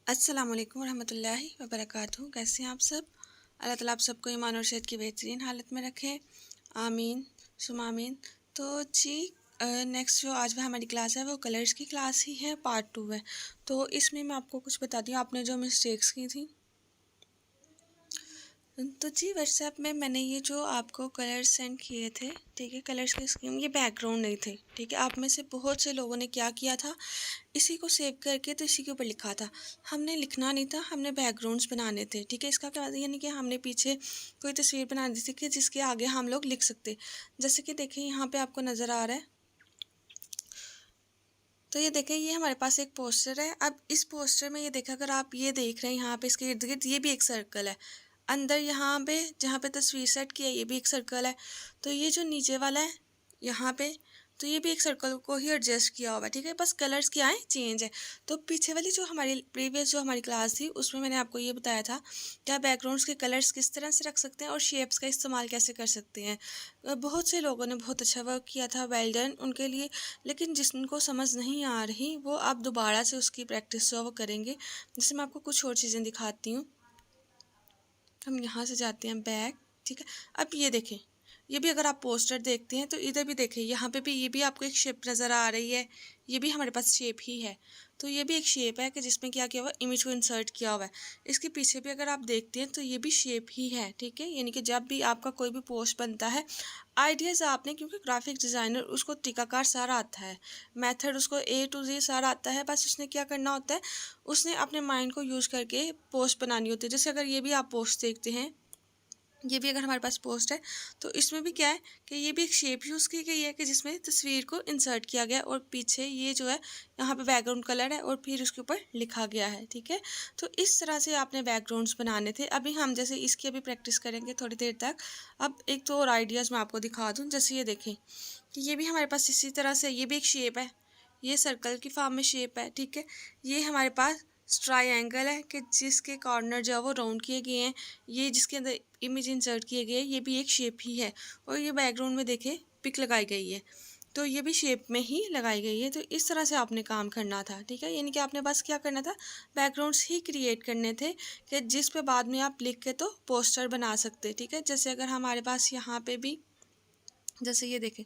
अस्सलाम वालेकुम रहमतुल्लाहि व बरकातहू। कैसे हैं आप सब? अल्लाह ताला आप सबको ईमान और सेहत की बेहतरीन हालत में रखे, आमीन सुमा आमीन। तो जी नेक्स्ट जो आज हमारी क्लास है वो कलर्स की क्लास ही है, पार्ट 2 है। तो इसमें मैं आपको कुछ बताती हूँ आपने जो मिस्टेक्स की थी। तो जी व्हाट्सएप में मैंने ये जो आपको कलर्स सेंड किए थे, ठीक है, कलर्स की स्कीम, ये बैकग्राउंड नहीं थे, ठीक है। आप में से बहुत से लोगों ने क्या किया था, इसी को सेव करके तो इसी के ऊपर लिखा था। हमने लिखना नहीं था, हमने बैकग्राउंड्स बनाने थे, ठीक है। इसका क्या मतलब, यानी कि हमने पीछे कोई तस्वीर बना दी थी कि जिसके आगे हम लोग लिख सकते। जैसे कि देखिए यहाँ पे आपको नज़र आ रहा है, तो ये देखें, ये हमारे पास एक पोस्टर है। अब इस पोस्टर में ये देखें, अगर आप ये देख रहे हैं यहाँ पे इसके इर्द गिर्द ये भी एक सर्कल है। अंदर यहाँ पे जहाँ पे तस्वीर सेट की है ये भी एक सर्कल है। तो ये जो नीचे वाला है यहाँ पे, तो ये भी एक सर्कल को ही एडजस्ट किया हुआ है, ठीक है। बस कलर्स क्या है, चेंज है। तो पीछे वाली जो हमारी प्रीवियस जो हमारी क्लास थी उसमें मैंने आपको ये बताया था क्या बैकग्राउंड्स के कलर्स किस तरह से रख सकते हैं और शेप्स का इस्तेमाल कैसे कर सकते हैं। बहुत से लोगों ने बहुत अच्छा वर्क किया था, वेल डन उनके लिए। लेकिन जिनको समझ नहीं आ रही वो आप दोबारा से उसकी प्रैक्टिस जो वो करेंगे। जैसे मैं आपको कुछ और चीज़ें दिखाती हूँ। हम यहाँ से जाते हैं बैक, ठीक है। अब ये देखें, ये भी अगर आप पोस्टर देखते हैं तो इधर भी देखें, यहाँ पे भी ये भी आपको एक शेप नज़र आ रही है। ये भी हमारे पास शेप ही है। तो ये भी एक शेप है कि जिसमें क्या किया हुआ है, इमेज को इंसर्ट किया हुआ है। इसके पीछे भी अगर आप देखते हैं तो ये भी शेप ही है, ठीक है। यानी कि जब भी आपका कोई भी पोस्ट बनता है, आइडियाज़ आपने, क्योंकि ग्राफिक डिज़ाइनर उसको तरीकाकार सारा आता है, मेथड उसको A to Z सारा आता है। बस उसने क्या करना होता है, उसने अपने माइंड को यूज़ करके पोस्ट बनानी होती है। जैसे अगर ये भी आप पोस्ट देखते हैं, ये भी अगर हमारे पास पोस्ट है, तो इसमें भी क्या है कि ये भी एक शेप यूज़ की गई है कि जिसमें तस्वीर को इंसर्ट किया गया है और पीछे ये जो है यहाँ पे बैकग्राउंड कलर है और फिर उसके ऊपर लिखा गया है, ठीक है। तो इस तरह से आपने बैकग्राउंड्स बनाने थे। अभी हम जैसे इसकी अभी प्रैक्टिस करेंगे थोड़ी देर तक। अब एक तो और आइडियाज़ मैं आपको दिखा दूँ। जैसे ये देखें कि ये भी हमारे पास इसी तरह से, ये भी एक शेप है, ये सर्कल की फॉर्म में शेप है, ठीक है। ये हमारे पास ट्रायंगल है कि जिसके कॉर्नर जो है वो राउंड किए गए हैं। ये जिसके अंदर इमेज इंसर्ट किए गए हैं, ये भी एक शेप ही है। और ये बैकग्राउंड में देखें पिक लगाई गई है, तो ये भी शेप में ही लगाई गई है। तो इस तरह से आपने काम करना था, ठीक है। यानी कि आपने बस क्या करना था, बैकग्राउंड्स ही क्रिएट करने थे कि जिस पे बाद में आप लिख के तो पोस्टर बना सकते, ठीक है। जैसे अगर हमारे पास यहाँ पे भी, जैसे ये देखें,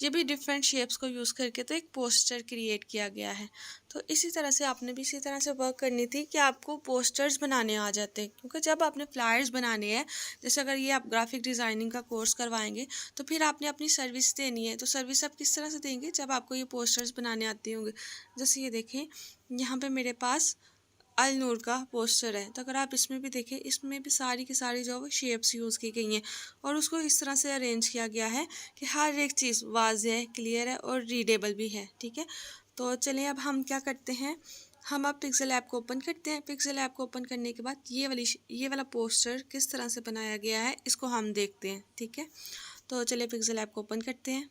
ये भी डिफरेंट शेप्स को यूज़ करके तो एक पोस्टर क्रिएट किया गया है। तो इसी तरह से आपने भी इसी तरह से वर्क करनी थी कि आपको पोस्टर्स बनाने आ जाते हैं। क्योंकि जब आपने फ्लायर्स बनाने हैं, जैसे अगर ये आप ग्राफिक डिज़ाइनिंग का कोर्स करवाएंगे तो फिर आपने अपनी सर्विस देनी है। तो सर्विस आप किस तरह से देंगे, जब आपको ये पोस्टर्स बनाने आते होंगे। जैसे ये देखें, यहाँ पर मेरे पास अल नूर का पोस्टर है, तो अगर आप इसमें भी देखें, इसमें भी सारी की सारी जो है शेप्स यूज़ की गई हैं और उसको इस तरह से अरेंज किया गया है कि हर एक चीज़ वाज़ेह है, क्लियर है और रीडेबल भी है, ठीक है। तो चलिए अब हम क्या करते हैं, हम अब पिक्सेल ऐप को ओपन करते हैं। पिक्सेल ऐप को ओपन करने के बाद ये वाला पोस्टर किस तरह से बनाया गया है इसको हम देखते हैं, ठीक है। तो चलिए पिक्सेल ऐप को ओपन करते हैं।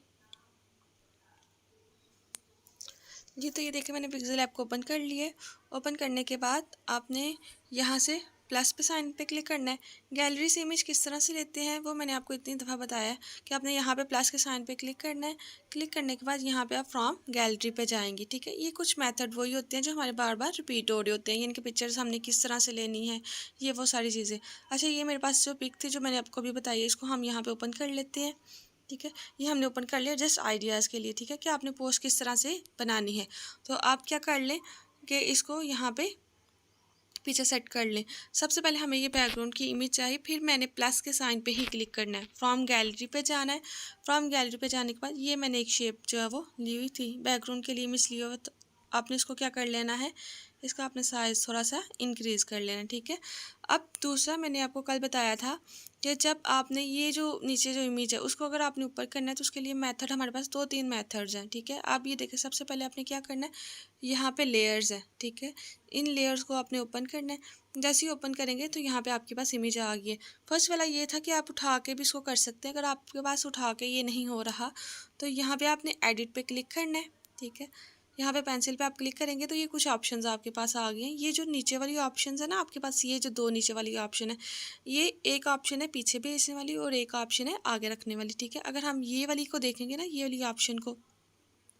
जी, तो ये देखिए मैंने पिक्सेल ऐप को ओपन कर लिए। ओपन करने के बाद आपने यहाँ से प्लस पे साइन पे क्लिक करना है। गैलरी से इमेज किस तरह से लेते हैं वो मैंने आपको इतनी दफ़ा बताया है कि आपने यहाँ पे प्लस के साइन पे क्लिक करना है। क्लिक करने के बाद यहाँ पे आप फ्रॉम गैलरी पे जाएंगे, ठीक है। ये कुछ मेथड वही होते हैं जो हमारे बार बार रिपीट हो रहे होते हैं। इनकी पिक्चर्स हमने किस तरह से लेनी है, ये वो सारी चीज़ें। अच्छा, ये मेरे पास जो पिक थी जो मैंने आपको अभी बताई है, इसको हम यहाँ पर ओपन कर लेते हैं, ठीक है। ये हमने ओपन कर लिया जस्ट आइडियाज़ के लिए, ठीक है, कि आपने पोस्ट किस तरह से बनानी है। तो आप क्या कर लें कि इसको यहाँ पे पीछे सेट कर लें। सबसे पहले हमें ये बैकग्राउंड की इमेज चाहिए, फिर मैंने प्लस के साइन पे ही क्लिक करना है। फ्रॉम गैलरी पे जाना है। फ्रॉम गैलरी पे जाने के बाद ये मैंने एक शेप जो है वो ली हुई थी, बैकग्राउंड के लिए इमेज ली हुई, तो आपने इसको क्या कर लेना है, इसका आपने साइज़ थोड़ा सा इंक्रीज़ कर लेना, ठीक है। अब दूसरा मैंने आपको कल बताया था कि जब आपने ये जो नीचे जो इमेज है उसको अगर आपने ऊपर करना है तो उसके लिए मेथड हमारे पास 2-3 मेथड्स हैं, ठीक है। आप ये देखें, सबसे पहले आपने क्या करना है, यहाँ पे लेयर्स है, ठीक है। इन लेयर्स को आपने ओपन करना है। जैसे ही ओपन करेंगे तो यहाँ पे आपके पास इमेज आ गई है। फर्स्ट वाला ये था कि आप उठा के भी इसको कर सकते हैं। अगर आपके पास उठा के ये नहीं हो रहा तो यहाँ पे आपने एडिट पे क्लिक करना है, ठीक है। यहाँ पे पेंसिल पे आप क्लिक करेंगे तो ये कुछ ऑप्शंस आपके पास आ गए हैं। ये जो नीचे वाली ऑप्शंस है ना आपके पास, ये जो 2 नीचे वाली ऑप्शन है, ये एक ऑप्शन है पीछे भेजने वाली और एक ऑप्शन है आगे रखने वाली, ठीक है। अगर हम ये वाली को देखेंगे ना, ये वाली ऑप्शन को,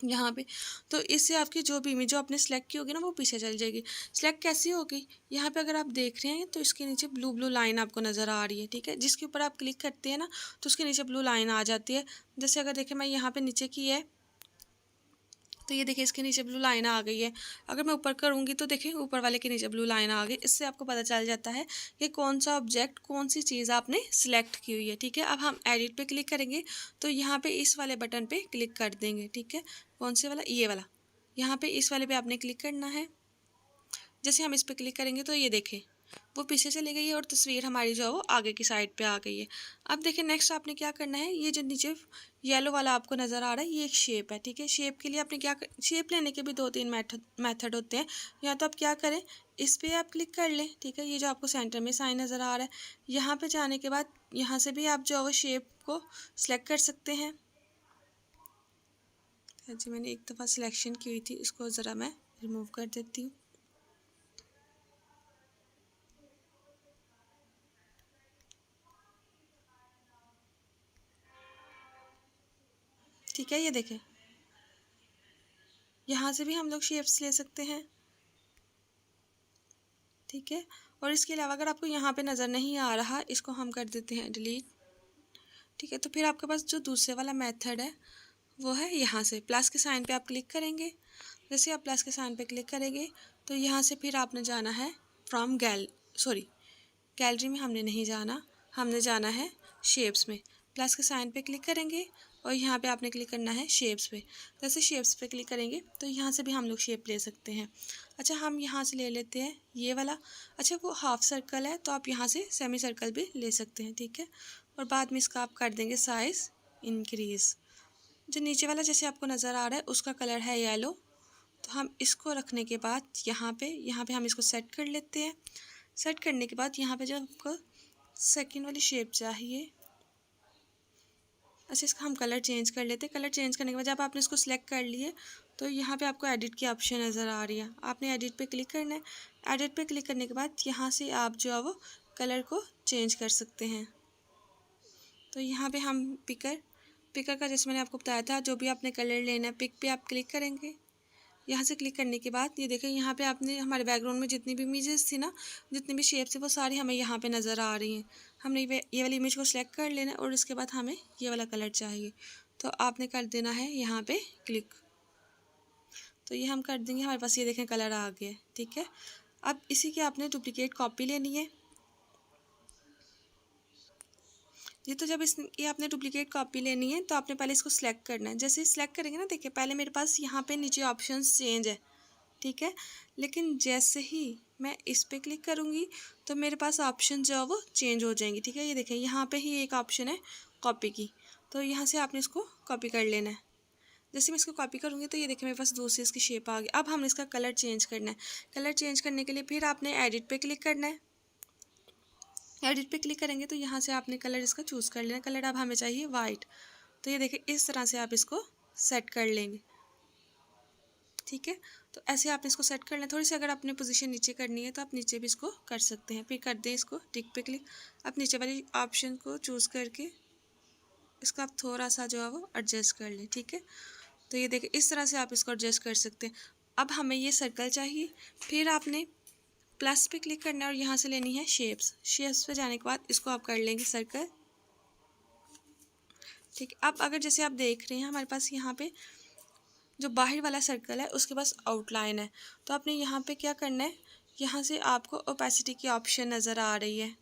यहाँ पे। तो इससे आपकी जो भी इमेज जो आपने सेलेक्ट की होगी ना वो पीछे चल जाएगी। सेलेक्ट कैसी होगी, यहाँ पे अगर आप देख रहे हैं तो इसके नीचे ब्लू ब्लू लाइन आपको नज़र आ रही है, ठीक है। जिसके ऊपर आप क्लिक करते हैं ना तो उसके नीचे ब्लू लाइन आ जाती है। जैसे अगर देखें मैं यहाँ पे नीचे की है तो ये देखिए इसके नीचे ब्लू लाइन आ गई है। अगर मैं ऊपर करूँगी तो देखिए ऊपर वाले के नीचे ब्लू लाइन आ गई। इससे आपको पता चल जाता है कि कौन सा ऑब्जेक्ट कौन सी चीज़ आपने सिलेक्ट की हुई है, ठीक है। अब हम एडिट पे क्लिक करेंगे तो यहाँ पे इस वाले बटन पे क्लिक कर देंगे, ठीक है। कौन से वाला, ये वाला, यहाँ पे इस वाले पे आपने क्लिक करना है। जैसे हम इस पर क्लिक करेंगे तो ये देखें वो पीछे चली गई है और तस्वीर हमारी जो है वो आगे की साइड पे आ गई है। अब देखिए नेक्स्ट आपने क्या करना है, ये जो नीचे येलो वाला आपको नज़र आ रहा है ये एक शेप है, ठीक है। शेप के लिए आपने क्या शेप लेने के भी 2-3 मेथड होते हैं। या तो आप क्या करें, इस पर आप क्लिक कर लें, ठीक है। ये जो आपको सेंटर में साइन नज़र आ रहा है, यहाँ पर जाने के बाद यहाँ से भी आप जो है वो शेप को सिलेक्ट कर सकते हैं। जी मैंने एक दफ़ा सिलेक्शन की हुई थी, इसको ज़रा मैं रिमूव कर देती हूँ। ठीक है, ये देखें यहाँ से भी हम लोग शेप्स ले सकते हैं, ठीक है। और इसके अलावा अगर आपको यहाँ पे नज़र नहीं आ रहा, इसको हम कर देते हैं डिलीट, ठीक है। तो फिर आपके पास जो दूसरे वाला मेथड है वो है यहाँ से प्लस के साइन पे आप क्लिक करेंगे। जैसे आप प्लस के साइन पे क्लिक करेंगे तो यहाँ से फिर आपने जाना है फ्रॉम गैलरी में हमने नहीं जाना, हमने जाना है शेप्स में। प्लस के साइन पे क्लिक करेंगे और यहाँ पे आपने क्लिक करना है शेप्स पे। जैसे शेप्स पे क्लिक करेंगे तो यहाँ से भी हम लोग शेप ले सकते हैं। अच्छा हम यहाँ से ले लेते हैं ये वाला। अच्छा वो हाफ सर्कल है तो आप यहाँ से सेमी सर्कल भी ले सकते हैं, ठीक है। और बाद में इसका आप कर देंगे साइज़ इंक्रीज़। जो नीचे वाला जैसे आपको नज़र आ रहा है उसका कलर है येलो, तो हम इसको रखने के बाद यहाँ पे हम इसको सेट कर लेते हैं। सेट करने के बाद यहाँ पे जब आपको सेकंड वाली शेप चाहिए, अच्छा इसका हम कलर चेंज कर लेते हैं। कलर चेंज करने के बाद जब आपने इसको सिलेक्ट कर लिए तो यहाँ पे आपको एडिट की ऑप्शन नज़र आ रही है, आपने एडिट पे क्लिक करना है। एडिट पे क्लिक करने के बाद यहाँ से आप जो है वो कलर को चेंज कर सकते हैं। तो यहाँ पे हम पिकर का जैसे मैंने आपको बताया था, जो भी आपने कलर लेना है पिक पे आप क्लिक करेंगे। यहाँ से क्लिक करने के बाद ये देखें यहाँ पे आपने हमारे बैकग्राउंड में जितनी भी इमेजेस थी ना, जितनी भी शेप्स थी वो सारी हमें यहाँ पे नज़र आ रही हैं। हमने ये वाली इमेज को सिलेक्ट कर लेना है और इसके बाद हमें ये वाला कलर चाहिए तो आपने कर देना है यहाँ पे क्लिक। तो ये हम कर देंगे, हमारे पास ये देखें कलर आ गया, ठीक है। अब इसी की आपने डुप्लीकेट कॉपी लेनी है। ये तो जब इसकी आपने डुप्लीकेट कॉपी लेनी है तो आपने पहले इसको सिलेक्ट करना है। जैसे सिलेक्ट करेंगे ना, देखिए पहले मेरे पास यहाँ पे नीचे ऑप्शंस चेंज है, ठीक है। लेकिन जैसे ही मैं इस पर क्लिक करूँगी तो मेरे पास ऑप्शन जो है वो चेंज हो जाएंगी, ठीक है। ये देखें यहाँ पे ही एक ऑप्शन है कॉपी की, तो यहाँ से आपने इसको कॉपी कर लेना है। जैसे मैं इसको कॉपी करूँगी तो ये देखिए मेरे पास दूसरी इसकी शेप आ गई। अब हमने इसका कलर चेंज करना है। कलर चेंज करने के लिए फिर आपने एडिट पे क्लिक करना है। एडिट पे क्लिक करेंगे तो यहाँ से आपने कलर इसका चूज़ कर लेना। कलर अब हमें चाहिए वाइट, तो ये देखिए इस तरह से आप इसको सेट कर लेंगे, ठीक है। तो ऐसे आप इसको सेट कर लें। थोड़ी सी अगर आपने पोजीशन नीचे करनी है तो आप नीचे भी इसको कर सकते हैं। फिर कर दें इसको टिक पे क्लिक। आप नीचे वाली ऑप्शन को चूज़ करके इसका आप थोड़ा सा जो है वो एडजस्ट कर लें, ठीक है। तो ये देखिए इस तरह से आप इसको एडजस्ट कर सकते हैं। अब हमें ये सर्कल चाहिए, फिर आपने प्लस पे क्लिक करना है और यहाँ से लेनी है शेप्स पे जाने के बाद इसको आप कर लेंगे सर्कल, ठीक है। अब अगर जैसे आप देख रहे हैं हमारे पास यहाँ पे जो बाहर वाला सर्कल है उसके पास आउटलाइन है, तो आपने यहाँ पे क्या करना है, यहाँ से आपको ओपेसिटी की ऑप्शन नज़र आ रही है,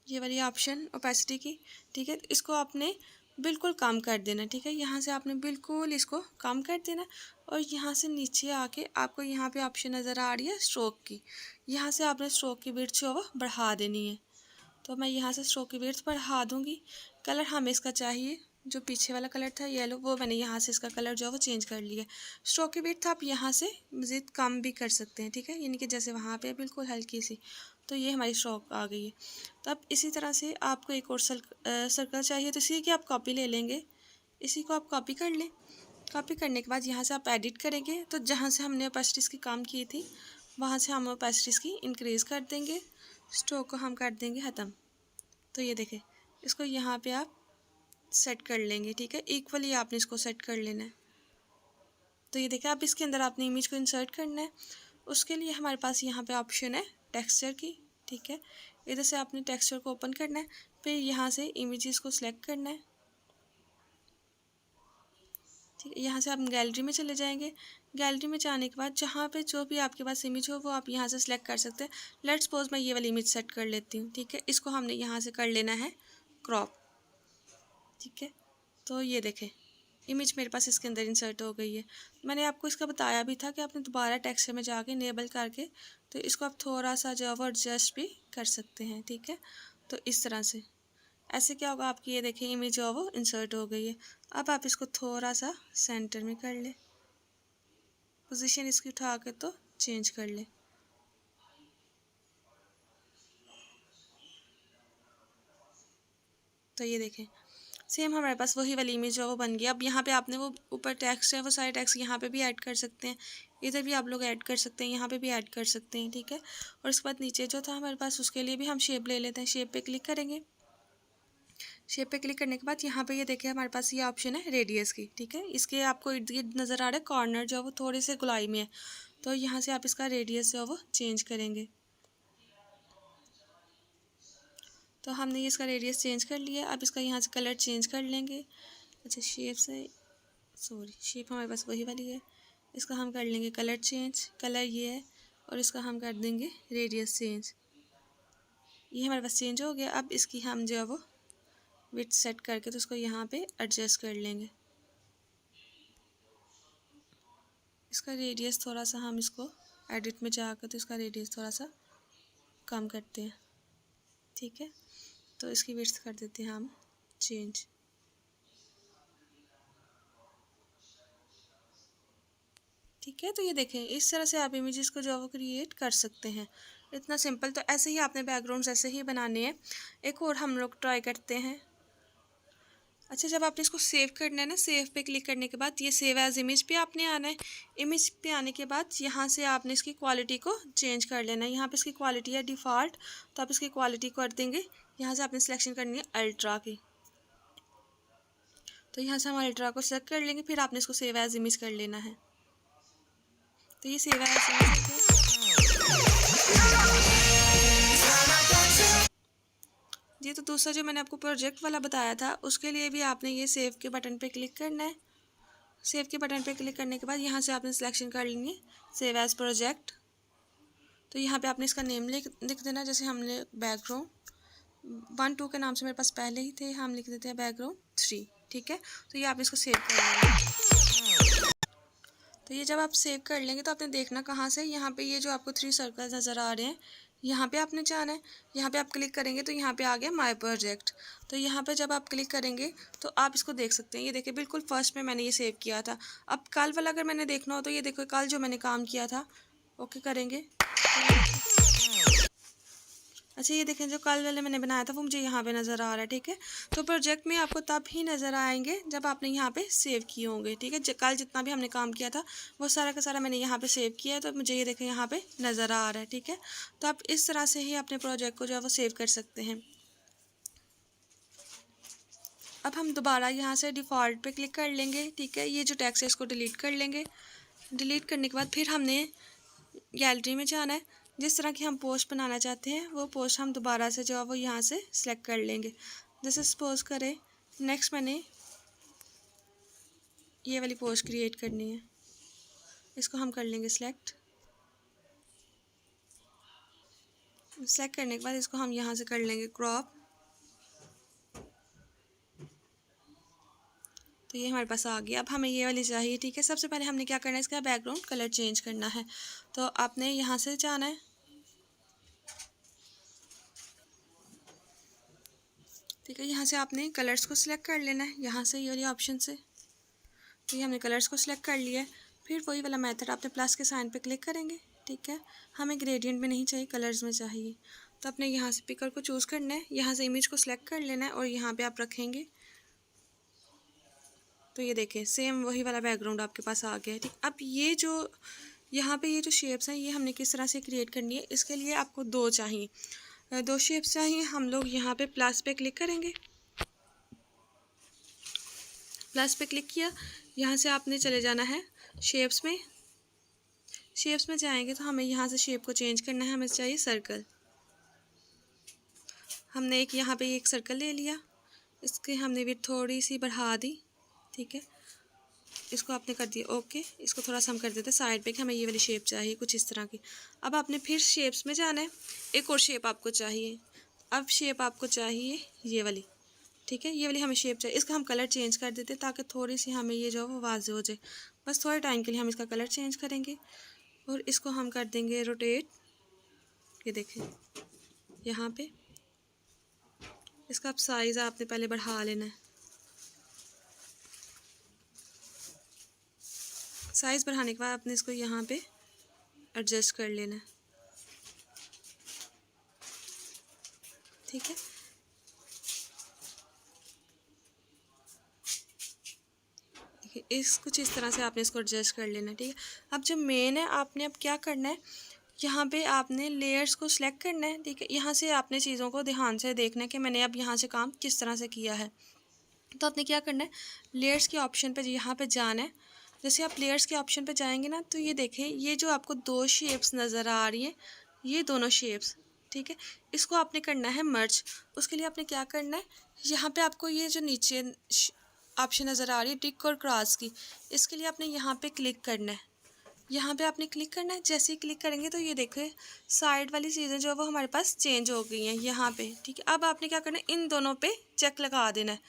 ये वाली ऑप्शन ओपेसिटी की, ठीक है। इसको आपने बिल्कुल कम कर देना, ठीक है। यहाँ से आपने बिल्कुल इसको कम कर देना और यहाँ से नीचे आके आपको यहाँ पे ऑप्शन नज़र आ रही है स्ट्रोक की, यहाँ से आपने स्ट्रोक की विड्थ जो है वो बढ़ा देनी है। तो मैं यहाँ से स्ट्रोक की विड्थ बढ़ा दूँगी। कलर हमें इसका चाहिए जो पीछे वाला कलर था येलो, वो मैंने यहाँ से इसका कलर जो है वो चेंज कर लिया। स्ट्रोक की विड्थ आप यहाँ से मज़ीद कम भी कर सकते हैं, ठीक है। यानी कि जैसे वहाँ पे बिल्कुल हल्की सी, तो ये हमारी स्ट्रोक आ गई है। तो अब इसी तरह से आपको एक और सर्कल चाहिए तो इसी की आप कॉपी ले लेंगे, इसी को आप कॉपी कर लें। कॉपी करने के बाद यहाँ से आप एडिट करेंगे तो जहाँ से हमने ओपेसिटीज़ की काम की थी वहाँ से हम ओपेसिटीज़ की इंक्रीज़ कर देंगे, स्ट्रोक को हम कर देंगे ख़त्म। तो ये देखें इसको यहाँ पे आप सेट कर लेंगे, ठीक है। इक्वली आपने इसको सेट कर लेना है। तो ये देखिए, अब इसके अंदर आपने इमेज को इंसर्ट करना है। उसके लिए हमारे पास यहाँ पे ऑप्शन है टेक्सचर की, ठीक है। इधर से आपने टेक्सचर को ओपन करना है, फिर यहाँ से इमेजेस को सिलेक्ट करना है, ठीक है। यहाँ से आप गैलरी में चले जाएंगे। गैलरी में जाने के बाद जहाँ पे जो भी आपके पास इमेज हो वो आप यहाँ से सिलेक्ट कर सकते हैं। लेट्स सपोज मैं ये वाली इमेज सेट कर लेती हूँ, ठीक है। इसको हमने यहाँ से कर लेना है क्रॉप, ठीक है। तो ये देखें, इमेज मेरे पास इसके अंदर इंसर्ट हो गई है। मैंने आपको इसका बताया भी था कि आपने दोबारा टेक्सचर में जाके इनेबल करके तो इसको आप थोड़ा सा जो है वो एडजस्ट भी कर सकते हैं, ठीक है। तो इस तरह से ऐसे क्या होगा, आपकी ये देखें इमेज जो है वो इंसर्ट हो गई है। अब आप इसको थोड़ा सा सेंटर में कर ले, पोजीशन इसकी उठा के तो चेंज कर ले। तो ये देखें, सेम हमारे पास वही वाली इमेज जो है वो बन गई। अब यहाँ पे आपने वो ऊपर टेक्स्ट है वो सारे टेक्स्ट यहाँ पे भी ऐड कर सकते हैं, इधर भी आप लोग ऐड कर सकते हैं, यहाँ पे भी ऐड कर सकते हैं, ठीक है। और उसके बाद नीचे जो था हमारे पास उसके लिए भी हम शेप ले लेते हैं। शेप पे क्लिक करेंगे। शेप पे क्लिक करने के बाद यहाँ पे ये देखिए हमारे पास ये ऑप्शन है रेडियस की, ठीक है। इसके आपको इर्द गिर्द नज़र आ रहा है कॉर्नर जो है वो थोड़े से गुलाई में है, तो यहाँ से आप इसका रेडियस जो है वो चेंज करेंगे। तो हमने ये इसका रेडियस चेंज कर लिया। अब इसका यहाँ से कलर चेंज कर लेंगे। अच्छा, शेप से शेप हमारे पास वही वाली है। इसका हम कर लेंगे कलर चेंज, कलर ये है, और इसका हम कर देंगे रेडियस चेंज। ये हमारे पास चेंज हो गया। अब इसकी हम जो है वो विड्थ सेट करके तो इसको यहाँ पे एडजस्ट कर लेंगे। इसका रेडियस थोड़ा सा हम इसको एडिट में जाकर तो इसका रेडियस थोड़ा सा कम करते हैं, ठीक है। तो इसकी विड्थ कर देते हैं हम चेंज। ठीक है, तो ये देखें इस तरह से आप इमेजेस को जो है वो क्रिएट कर सकते हैं। इतना सिंपल। तो ऐसे ही आपने बैकग्राउंड्स ऐसे ही बनाने हैं। एक और हम लोग ट्राई करते हैं। अच्छा, जब आपने इसको सेव करना है ना, सेव पे क्लिक करने के बाद ये सेव एज इमेज पे आपने आना है। इमेज पे आने के बाद यहाँ से आपने इसकी क्वालिटी को चेंज कर लेना है। यहाँ पे इसकी क्वालिटी है डिफ़ॉल्ट, तो आप इसकी क्वालिटी कर देंगे। यहाँ से आपने सिलेक्शन करनी है अल्ट्रा की, तो यहाँ से हम अल्ट्रा को सेलेक्ट कर लेंगे। फिर आपने इसको सेव एज इमेज कर लेना है। तो ये सेव एज इमेज है। ये तो दूसरा जो मैंने आपको प्रोजेक्ट वाला बताया था उसके लिए भी आपने ये सेव के बटन पे क्लिक करना है। सेव के बटन पे क्लिक करने के बाद यहाँ से आपने सिलेक्शन कर लेंगे सेव एज प्रोजेक्ट। तो यहाँ पे आपने इसका नेम लिख देना। जैसे हमने बैकग्राउंड 1 2 के नाम से मेरे पास पहले ही थे, हम लिख देते हैं बैकग्राउंड 3, ठीक है। तो ये आपने इसको सेव कर लेंगे। तो ये जब आप सेव कर लेंगे तो आपने देखना कहाँ से, यहाँ पे ये जो आपको 3 सर्कल नज़र आ रहे हैं यहाँ पे आपने जाना है। यहाँ पे आप क्लिक करेंगे तो यहाँ पे आ गया माय प्रोजेक्ट। तो यहाँ पे जब आप क्लिक करेंगे तो आप इसको देख सकते हैं। ये देखिए बिल्कुल फर्स्ट में मैंने ये सेव किया था। अब कल वाला अगर मैंने देखना हो तो ये देखो कल जो मैंने काम किया था, ओके करेंगे। अच्छा, ये देखें जो कल वाले मैंने बनाया था वो मुझे यहाँ पे नज़र आ रहा है, ठीक है। तो प्रोजेक्ट में आपको तब ही नज़र आएंगे जब आपने यहाँ पे सेव किए होंगे, ठीक है। कल जितना भी हमने काम किया था वो सारा का सारा मैंने यहाँ पे सेव किया है, तो मुझे ये देखें यहाँ पे नज़र आ रहा है, ठीक है। तो आप इस तरह से ही अपने प्रोजेक्ट को जो है वो सेव कर सकते हैं। अब हम दोबारा यहाँ से डिफ़ॉल्ट पे क्लिक कर लेंगे, ठीक है। ये जो टेक्स्ट है इसको डिलीट कर लेंगे। डिलीट करने के बाद फिर हमने गैलरी में जाना है। जिस तरह की हम पोस्ट बनाना चाहते हैं वो पोस्ट हम दोबारा से जो है वो यहाँ से सिलेक्ट कर लेंगे। जैसे सपोज करें नेक्स्ट मैंने ये वाली पोस्ट क्रिएट करनी है, इसको हम कर लेंगे सिलेक्ट। सेलेक्ट करने के बाद इसको हम यहाँ से कर लेंगे क्रॉप। तो ये हमारे पास आ गया। अब हमें ये वाली चाहिए, ठीक है। सबसे पहले हमने क्या करना है, इसका बैकग्राउंड कलर चेंज करना है। तो आपने यहाँ से जाना है, ठीक है। यहाँ से आपने कलर्स को सिलेक्ट कर लेना है, यहाँ से ये वाली ऑप्शन से। तो ये हमने कलर्स को सिलेक्ट कर लिया है। फिर वही वाला मेथड आपने प्लस के साइन पे क्लिक करेंगे, ठीक है। हमें ग्रेडियंट में नहीं चाहिए, कलर्स में चाहिए। तो अपने यहाँ से पिकर को चूज़ करना है, यहाँ से इमेज को सिलेक्ट कर लेना है और यहाँ पे आप रखेंगे। तो ये देखें सेम वही वाला बैकग्राउंड आपके पास आ गया है, ठीक। अब ये जो यहाँ पे ये जो शेप्स हैं ये हमने किस तरह से क्रिएट करनी है, इसके लिए आपको 2 चाहिए, 2 शेप्स चाहिए। हम लोग यहाँ पे प्लस पे क्लिक करेंगे, प्लस पे क्लिक किया, यहाँ से आपने चले जाना है शेप्स में। शेप्स में जाएंगे तो हमें यहाँ से शेप को चेंज करना है, हमें चाहिए सर्कल। हमने एक यहाँ पे एक सर्कल ले लिया, इसके हमने भी थोड़ी सी बढ़ा दी, ठीक है। इसको आपने कर दिया ओके। इसको थोड़ा सा हम कर देते साइड पे कि हमें ये वाली शेप चाहिए कुछ इस तरह की। अब आपने फिर शेप्स में जाना है, एक और शेप आपको चाहिए। अब शेप आपको चाहिए ये वाली, ठीक है, ये वाली हमें शेप चाहिए। इसका हम कलर चेंज कर देते ताकि थोड़ी सी हमें ये जो है वो वाज़ेह हो जाए। बस थोड़े टाइम के लिए हम इसका कलर चेंज करेंगे और इसको हम कर देंगे रोटेट। ये देखें यहाँ पे इसका अब साइज़ आपने पहले बढ़ा लेना है। साइज़ बढ़ाने के बाद आपने इसको यहाँ पे एडजस्ट कर लेना है, ठीक है। इस कुछ इस तरह से आपने इसको एडजस्ट कर लेना है, ठीक है। अब जो मेन है आपने अब क्या करना है, यहाँ पे आपने लेयर्स को सिलेक्ट करना है, ठीक है। यहाँ से आपने चीज़ों को ध्यान से देखना है कि मैंने अब यहाँ से काम किस तरह से किया है। तो आपने क्या करना है, लेयर्स के ऑप्शन पे यहाँ पे जाना है। जैसे आप लेयर्स के ऑप्शन पे जाएंगे ना, तो ये देखें ये जो आपको दो शेप्स नज़र आ रही हैं, ये दोनों शेप्स, ठीक है, इसको आपने करना है मर्ज। उसके लिए आपने क्या करना है, यहाँ पे आपको ये जो नीचे ऑप्शन नज़र आ रही है टिक और क्रॉस की, इसके लिए आपने यहाँ पे क्लिक करना है। यहाँ पे आपने क्लिक करना है, जैसे ही क्लिक करेंगे तो ये देखें साइड वाली चीज़ें जो है वो हमारे पास चेंज हो गई हैं यहाँ पे, ठीक है। अब आपने क्या करना है, इन दोनों पे चेक लगा देना है,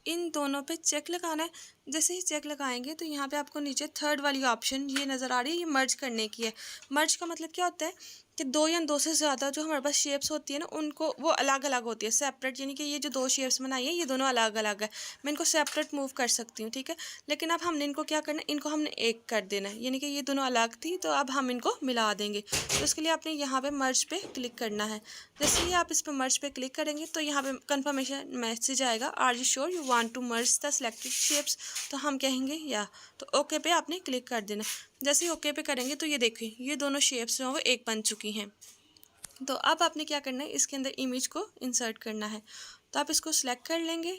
इन दोनों पे चेक लगाना है। जैसे ही चेक लगाएंगे तो यहाँ पे आपको नीचे थर्ड वाली ऑप्शन ये नज़र आ रही है, ये मर्ज करने की है। मर्ज का मतलब क्या होता है कि दो या दो से ज़्यादा जो हमारे पास शेप्स होती है ना, उनको वो अलग अलग होती है, सेपरेट, यानी कि ये जो दो शेप्स बनाई है ये दोनों अलग अलग है, मैं इनको सेपरेट मूव कर सकती हूँ, ठीक है। लेकिन अब हमने इनको क्या करना है, इनको हमने एक कर देना है, यानी कि ये दोनों अलग थी तो अब हम इनको मिला देंगे। तो इसके लिए आपने यहाँ पे मर्ज पे क्लिक करना है। जैसे ही आप इस पर मर्ज पे क्लिक करेंगे तो यहाँ पे कंफर्मेशन मैसेज आएगा, are you sure you want to merge the selected shapes. तो हम कहेंगे या, तो ओके पे आपने क्लिक कर देना। जैसे ही ओके पे करेंगे तो ये देखिए ये दोनों शेप्स जो हैं वो एक बन चुकी हैं। तो अब आपने क्या करना है, इसके अंदर इमेज को इंसर्ट करना है। तो आप इसको सिलेक्ट कर लेंगे।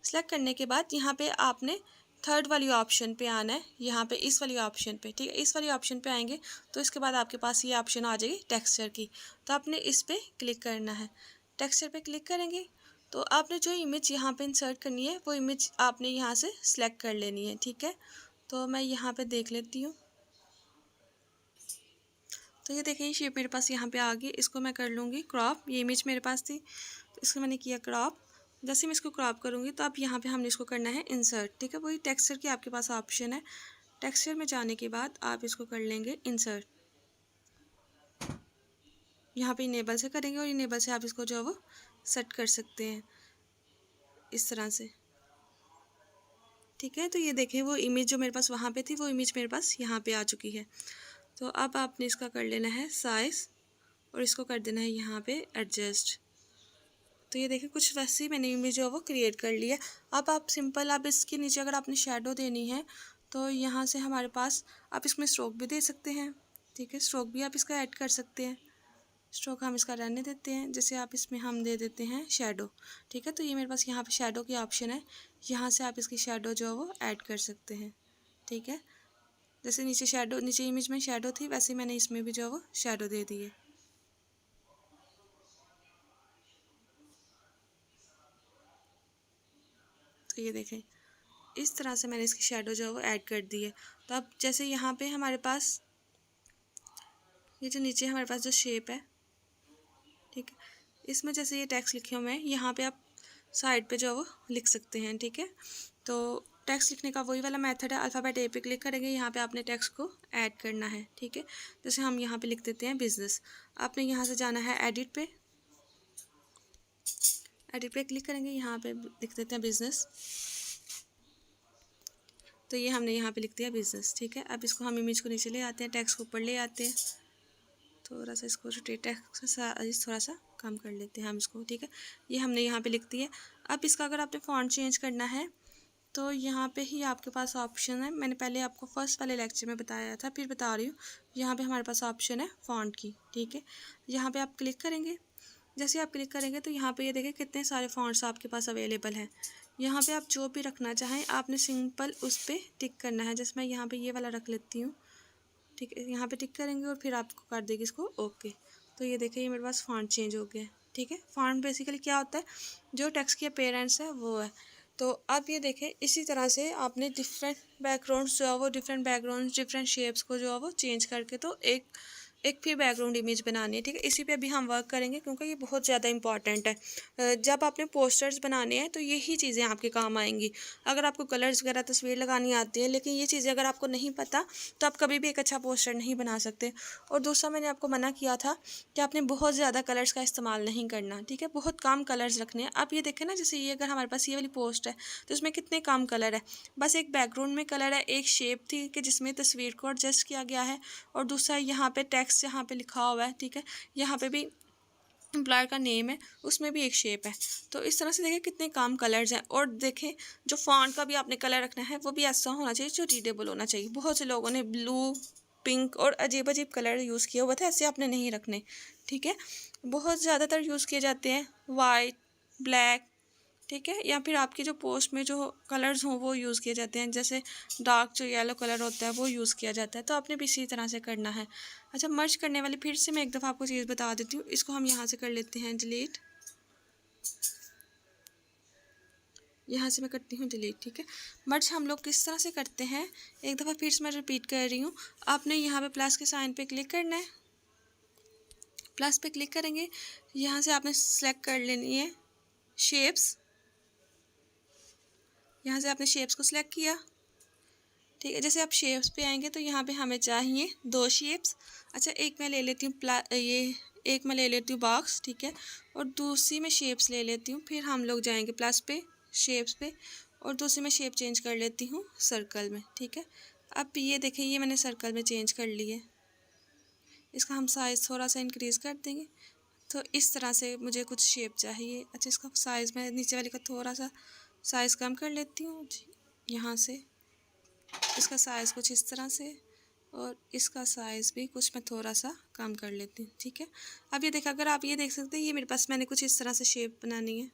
सिलेक्ट करने के बाद यहाँ पे आपने थर्ड वाली ऑप्शन पे आना है, यहाँ पे इस वाली ऑप्शन पे, ठीक है। इस वाली ऑप्शन पे आएंगे तो इसके बाद आपके पास ये ऑप्शन आ जाएगी टेक्सचर की, तो आपने इस पे क्लिक करना है। टेक्सचर पे क्लिक करेंगे तो आपने जो इमेज यहाँ पे इंसर्ट करनी है वो इमेज आपने यहाँ से सिलेक्ट कर लेनी है, ठीक है। तो मैं यहाँ पे देख लेती हूँ। तो ये देखिए ये शेप मेरे पास यहाँ पे आ गई, इसको मैं कर लूँगी क्रॉप। ये इमेज मेरे पास थी तो इसको मैंने किया क्रॉप। जैसे मैं इसको क्रॉप करूँगी तो अब यहाँ पे हमने इसको करना है इंसर्ट, ठीक है। वही टेक्सचर की आपके पास ऑप्शन है, टेक्सचर में जाने के बाद आप इसको कर लेंगे इंसर्ट। यहाँ पे इनेबल से करेंगे और इनेबल से आप इसको जो है वो सेट कर सकते हैं इस तरह से, ठीक है। तो ये देखें वो इमेज जो मेरे पास वहाँ पे थी वो इमेज मेरे पास यहाँ पे आ चुकी है। तो अब आपने इसका कर लेना है साइज़ और इसको कर देना है यहाँ पे एडजस्ट। तो ये देखिए कुछ वैसे ही मैंने इमेज जो है वो क्रिएट कर लिया। अब आप सिंपल आप इसके नीचे अगर आपने शेडो देनी है तो यहाँ से हमारे पास आप इसमें स्ट्रोक भी दे सकते हैं, ठीक है। स्ट्रोक भी आप इसका ऐड कर सकते हैं। स्ट्रोक हम इसका रहने देते हैं, जैसे आप इसमें हम दे देते हैं शेडो, ठीक है। तो ये मेरे पास यहाँ पे शेडो की ऑप्शन है, यहाँ से आप इसकी शेडो जो है वो ऐड कर सकते हैं, ठीक है। जैसे नीचे शेडो, नीचे इमेज में शेडो थी वैसे मैंने इसमें भी जो है वो शेडो दे दी है। तो ये देखें इस तरह से मैंने इसकी शेडो जो है वो ऐड कर दी है। तो अब जैसे यहाँ पे हमारे पास ये जो नीचे हमारे पास जो शेप है, ठीक है, इसमें जैसे ये टेक्स्ट लिखे हुए हैं यहाँ पे आप साइड पे जो है वो लिख सकते हैं, ठीक है। तो टेक्स्ट लिखने का वही वाला मेथड है, अल्फ़ाबेट ए पे क्लिक करेंगे, यहाँ पे आपने टेक्स्ट को ऐड करना है, ठीक है। जैसे हम यहाँ पे लिख देते हैं बिजनेस, आपने यहाँ से जाना है एडिट पे, एडिट पे क्लिक करेंगे, यहाँ पे लिख देते हैं बिजनेस। तो ये हमने यहाँ पे लिख दिया बिजनेस, ठीक है। अब इसको हम इमेज को नीचे ले आते हैं, टेक्स्ट को ऊपर ले आते हैं, थोड़ा सा इसको रोटेट टेक्स्ट थोड़ा सा कम कर लेते हैं हम इसको, ठीक है। ये हमने यहाँ पे लिख दिया। अब इसका अगर आपने फ़ॉन्ट चेंज करना है तो यहाँ पे ही आपके पास ऑप्शन है, मैंने पहले आपको फर्स्ट वाले लेक्चर में बताया था फिर बता रही हूँ। यहाँ पे हमारे पास ऑप्शन है फ़ॉन्ट की, ठीक है। यहाँ पे आप क्लिक करेंगे, जैसे आप क्लिक करेंगे तो यहाँ पे ये देखें कितने सारे फ़ॉन्ट्स आपके पास अवेलेबल हैं, यहाँ पे आप जो भी रखना चाहें आपने सिंपल उस पर टिक करना है। जैसे मैं यहाँ पे ये वाला रख लेती हूँ, ठीक है, यहाँ पे टिक करेंगे और फिर आपको कर देगी इसको ओके। तो ये देखिए ये मेरे पास फॉन्ट चेंज हो गया है, ठीक है। फॉन्ट बेसिकली क्या होता है, जो टेक्स्ट की अपीयरेंस है वो है। तो अब ये देखें इसी तरह से आपने डिफरेंट बैकग्राउंड्स जो है वो डिफरेंट बैकग्राउंड्स डिफरेंट शेप्स को जो है वो चेंज करके तो एक फिर बैकग्राउंड इमेज बनानी है, ठीक है। इसी पे अभी हम वर्क करेंगे क्योंकि ये बहुत ज़्यादा इंपॉर्टेंट है। जब आपने पोस्टर्स बनाने हैं तो यही चीज़ें आपके काम आएंगी। अगर आपको कलर्स वगैरह तस्वीर लगानी आती है लेकिन ये चीज़ें अगर आपको नहीं पता तो आप कभी भी एक अच्छा पोस्टर नहीं बना सकते। और दूसरा मैंने आपको मना किया था कि आपने बहुत ज़्यादा कलर्स का इस्तेमाल नहीं करना, ठीक है, बहुत कम कलर्स रखने हैं। आप ये देखें ना, जैसे ये अगर हमारे पास ये वाली पोस्ट है तो इसमें कितने कम कलर है, बस एक बैकग्राउंड में कलर है, एक शेप थी कि जिसमें तस्वीर को एडजस्ट किया गया है, और दूसरा यहाँ पे टेक्स्ट यहाँ पे लिखा हुआ है, ठीक है, यहाँ पे भी एम्प्लॉयर का नेम है, उसमें भी एक शेप है। तो इस तरह से देखें कितने कम कलर्स हैं। और देखें जो फॉन्ट का भी आपने कलर रखना है वो भी ऐसा होना चाहिए जो रीडेबल होना चाहिए। बहुत से लोगों ने ब्लू, पिंक और अजीब अजीब कलर यूज़ किया हुआ था, ऐसे आपने नहीं रखने, ठीक है। बहुत ज़्यादातर यूज़ किए जाते हैं वाइट, ब्लैक, ठीक है, या फिर आपकी जो पोस्ट में जो कलर्स हों वो यूज़ किए जाते हैं। जैसे डार्क जो येलो कलर होता है वो यूज़ किया जाता है। तो आपने भी इसी तरह से करना है। अच्छा, मर्ज करने वाली फिर से मैं एक दफ़ा आपको चीज़ बता देती हूँ। इसको हम यहाँ से कर लेते हैं डिलीट, यहाँ से मैं करती हूँ डिलीट, ठीक है। मर्ज हम लोग किस तरह से करते हैं, एक दफ़ा फिर से मैं रिपीट कर रही हूँ। आपने यहाँ पे प्लस के साइन पे क्लिक करना है, प्लस पे क्लिक करेंगे, यहाँ से आपने सेलेक्ट कर लेनी है शेप्स, यहाँ से आपने शेप्स को सिलेक्ट किया, ठीक है। जैसे आप शेप्स पे आएंगे तो यहाँ पे हमें चाहिए 2 शेप्स। अच्छा, एक मैं ले लेती हूँ एक मैं ले लेती हूँ बॉक्स, ठीक है, और दूसरी में शेप्स ले लेती हूँ। फिर हम लोग जाएंगे प्लस पे, शेप्स पे, और दूसरी में शेप चेंज कर लेती हूँ सर्कल में, ठीक है। अब ये देखिए ये मैंने सर्कल में चेंज कर ली है, इसका हम साइज़ थोड़ा सा इंक्रीज़ कर देंगे। तो इस तरह से मुझे कुछ शेप चाहिए। अच्छा, इसका साइज़ मैं नीचे वाली का थोड़ा सा साइज़ कम कर लेती हूँ, यहाँ से इसका साइज़ कुछ इस तरह से, और इसका साइज़ भी कुछ मैं थोड़ा सा कम कर लेती हूँ, ठीक है। अब ये देखा, अगर आप ये देख सकते हैं ये मेरे पास मैंने कुछ इस तरह से शेप बनानी है,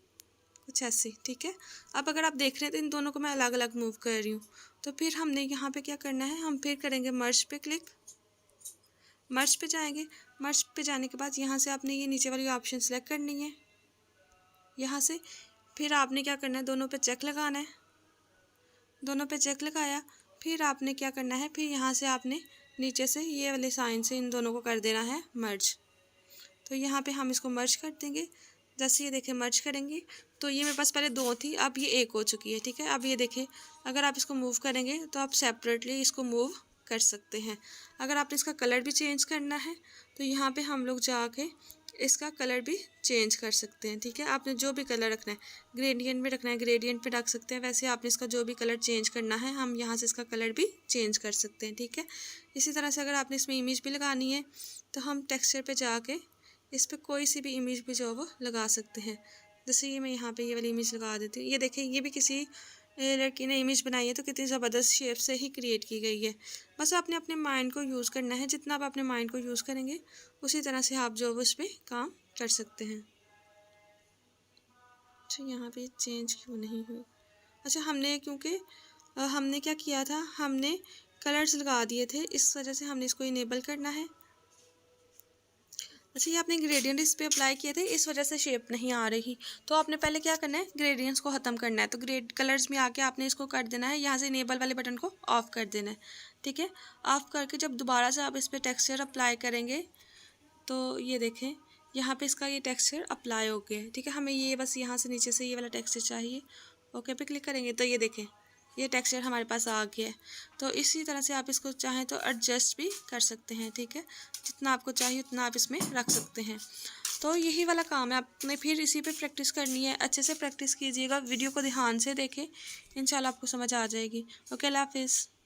कुछ ऐसी, ठीक है। अब अगर आप देख रहे हैं तो इन दोनों को मैं अलग अलग मूव कर रही हूँ। तो फिर हमने यहाँ पे क्या करना है, हम फिर करेंगे मर्ज पे क्लिक, मर्ज पे जाएंगे। मर्ज पे जाने के बाद यहाँ से आपने ये नीचे वाली ऑप्शन सेलेक्ट करनी है, यहाँ से फिर आपने क्या करना है, दोनों पे चेक लगाना है। दोनों पे चेक लगाया, फिर आपने क्या करना है, फिर यहाँ से आपने नीचे से ये वाले साइन से इन दोनों को कर देना है मर्ज। तो यहाँ पे हम इसको मर्ज कर देंगे। जैसे ये देखें मर्ज करेंगे तो ये मेरे पास पहले 2 थी, अब ये 1 हो चुकी है, ठीक है। अब ये देखें अगर आप इसको मूव करेंगे तो आप सेपरेटली इसको मूव कर सकते हैं। अगर आपने इसका कलर भी चेंज करना है तो यहाँ पे हम लोग जाके इसका कलर भी चेंज कर सकते हैं, ठीक है। आपने जो भी कलर रखना है, ग्रेडियंट में रखना है ग्रेडियंट पे रख सकते हैं। वैसे आपने इसका जो भी कलर चेंज करना है हम यहाँ से इसका कलर भी चेंज कर सकते हैं, ठीक है। इसी तरह से अगर आपने इसमें इमेज भी लगानी है तो हम टेक्सचर पे जाके इस पर कोई सी भी इमेज भी जो वो लगा सकते हैं। जैसे ये मैं यहाँ पे ये वाली इमेज लगा देती हूँ। ये देखें ये भी किसी लड़की ने इमेज बनाई है तो कितनी ज़बरदस्त शेप से ही क्रिएट की गई है। बस आपने अपने माइंड को यूज़ करना है, जितना आप अपने माइंड को यूज़ करेंगे उसी तरह से आप जो उस पर काम कर सकते हैं। अच्छा, यहाँ पे चेंज क्यों नहीं हुई? अच्छा, क्योंकि हमने क्या किया था, हमने कलर्स लगा दिए थे, इस वजह से हमने इसको इनेबल करना है। अच्छा, ये आपने ग्रेडियंट इस पर अप्लाई किए थे, इस वजह से शेप नहीं आ रही। तो आपने पहले क्या करना है, ग्रेडियंट्स को ख़त्म करना है। तो कलर्स में आके आपने इसको कर देना है, यहाँ से इनेबल वाले बटन को ऑफ़ कर देना है, ठीक है। ऑफ़ करके जब दोबारा से आप इस पर टेक्सचर अप्लाई करेंगे तो ये देखें यहाँ पे इसका ये टेक्सचर अप्लाई हो गया है, ठीक है। हमें ये बस यहाँ से नीचे से ये वाला टेक्सचर चाहिए। ओके पे क्लिक करेंगे तो ये देखें ये टेक्सचर हमारे पास आ गया है। तो इसी तरह से आप इसको चाहें तो एडजस्ट भी कर सकते हैं, ठीक है। जितना आपको चाहिए उतना आप इसमें रख सकते हैं। तो यही वाला काम है, आपने फिर इसी पे प्रैक्टिस करनी है। अच्छे से प्रैक्टिस कीजिएगा, वीडियो को ध्यान से देखें, इंशाल्लाह आपको समझ आ जाएगी। ओके, अल्लाह हाफिज़।